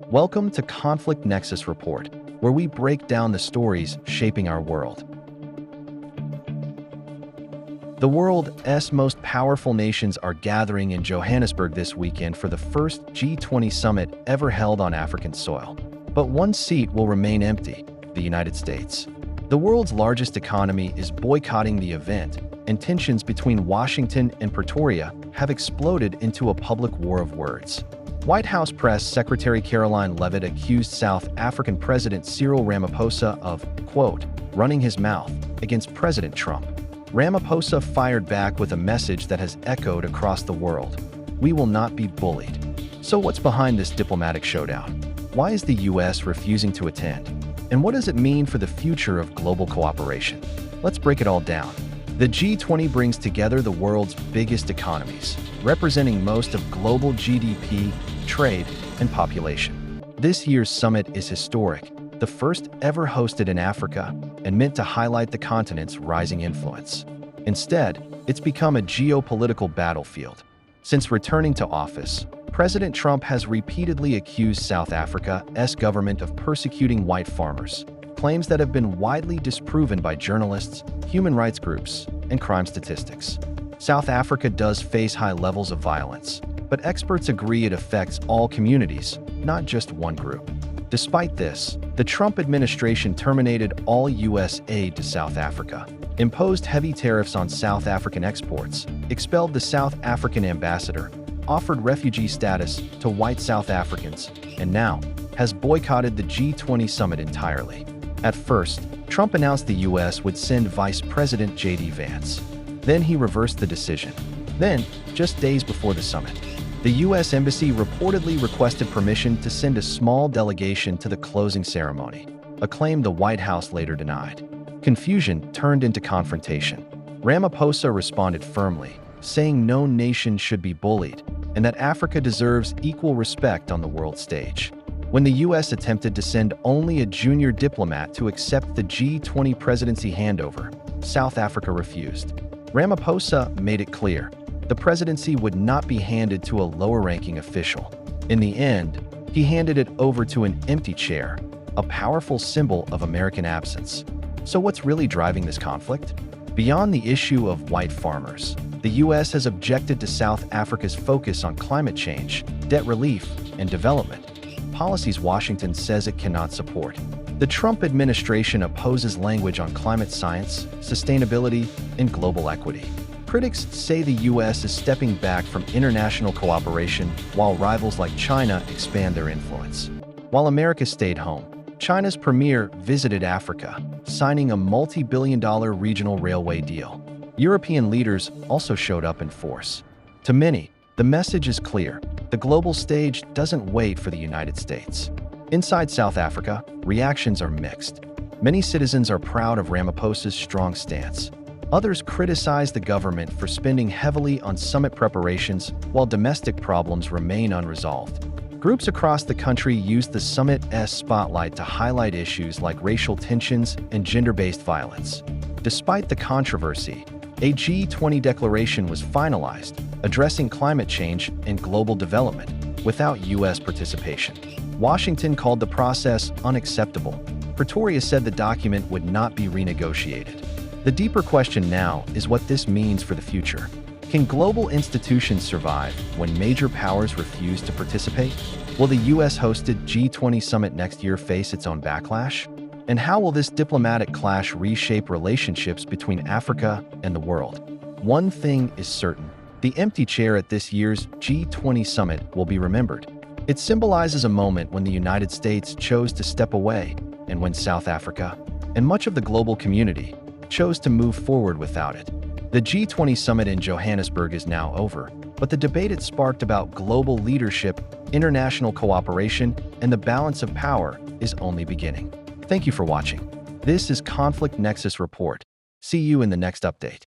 Welcome to Conflict Nexus Report, where we break down the stories shaping our world. The world's most powerful nations are gathering in Johannesburg this weekend for the first G20 Summit ever held on African soil. But one seat will remain empty: the United States. The world's largest economy is boycotting the event, and tensions between Washington and Pretoria have exploded into a public war of words. White House Press Secretary Caroline Leavitt accused South African President Cyril Ramaphosa of, quote, running his mouth against President Trump. Ramaphosa fired back with a message that has echoed across the world: "We will not be bullied." So what's behind this diplomatic showdown? Why is the U.S. refusing to attend? And what does it mean for the future of global cooperation? Let's break it all down. The G20 brings together the world's biggest economies, representing most of global GDP, trade, and population. This year's summit is historic, the first ever hosted in Africa, and meant to highlight the continent's rising influence. Instead, it's become a geopolitical battlefield. Since returning to office, President Trump has repeatedly accused South Africa's government of persecuting white farmers, claims that have been widely disproven by journalists, human rights groups, and crime statistics. South Africa does face high levels of violence, but experts agree it affects all communities, not just one group. Despite this, the Trump administration terminated all U.S. aid to South Africa, imposed heavy tariffs on South African exports, expelled the South African ambassador, offered refugee status to white South Africans, and now has boycotted the G20 summit entirely. At first, Trump announced the U.S. would send Vice President J.D. Vance. Then he reversed the decision. Then, just days before the summit, the U.S. Embassy reportedly requested permission to send a small delegation to the closing ceremony, a claim the White House later denied. Confusion turned into confrontation. Ramaphosa responded firmly, saying no nation should be bullied and that Africa deserves equal respect on the world stage. When the U.S. attempted to send only a junior diplomat to accept the G20 presidency handover, South Africa refused. Ramaphosa made it clear the presidency would not be handed to a lower-ranking official. In the end, he handed it over to an empty chair, a powerful symbol of American absence. So what's really driving this conflict? Beyond the issue of white farmers, the U.S. has objected to South Africa's focus on climate change, debt relief, and development, policies Washington says it cannot support. The Trump administration opposes language on climate science, sustainability, and global equity. Critics say the U.S. is stepping back from international cooperation while rivals like China expand their influence. While America stayed home, China's premier visited Africa, signing a multi-billion-dollar regional railway deal. European leaders also showed up in force. To many, the message is clear: the global stage doesn't wait for the United States. Inside South Africa, reactions are mixed. Many citizens are proud of Ramaphosa's strong stance. Others criticize the government for spending heavily on summit preparations while domestic problems remain unresolved. Groups across the country use the summit's spotlight to highlight issues like racial tensions and gender-based violence. Despite the controversy, a G20 declaration was finalized, addressing climate change and global development, without U.S. participation. Washington called the process unacceptable. Pretoria said the document would not be renegotiated. The deeper question now is what this means for the future. Can global institutions survive when major powers refuse to participate? Will the U.S.-hosted G20 summit next year face its own backlash? And how will this diplomatic clash reshape relationships between Africa and the world? One thing is certain: the empty chair at this year's G20 summit will be remembered. It symbolizes a moment when the United States chose to step away, and when South Africa, and much of the global community, chose to move forward without it. The G20 summit in Johannesburg is now over, but the debate it sparked about global leadership, international cooperation, and the balance of power is only beginning. Thank you for watching. This is Conflict Nexus Report. See you in the next update.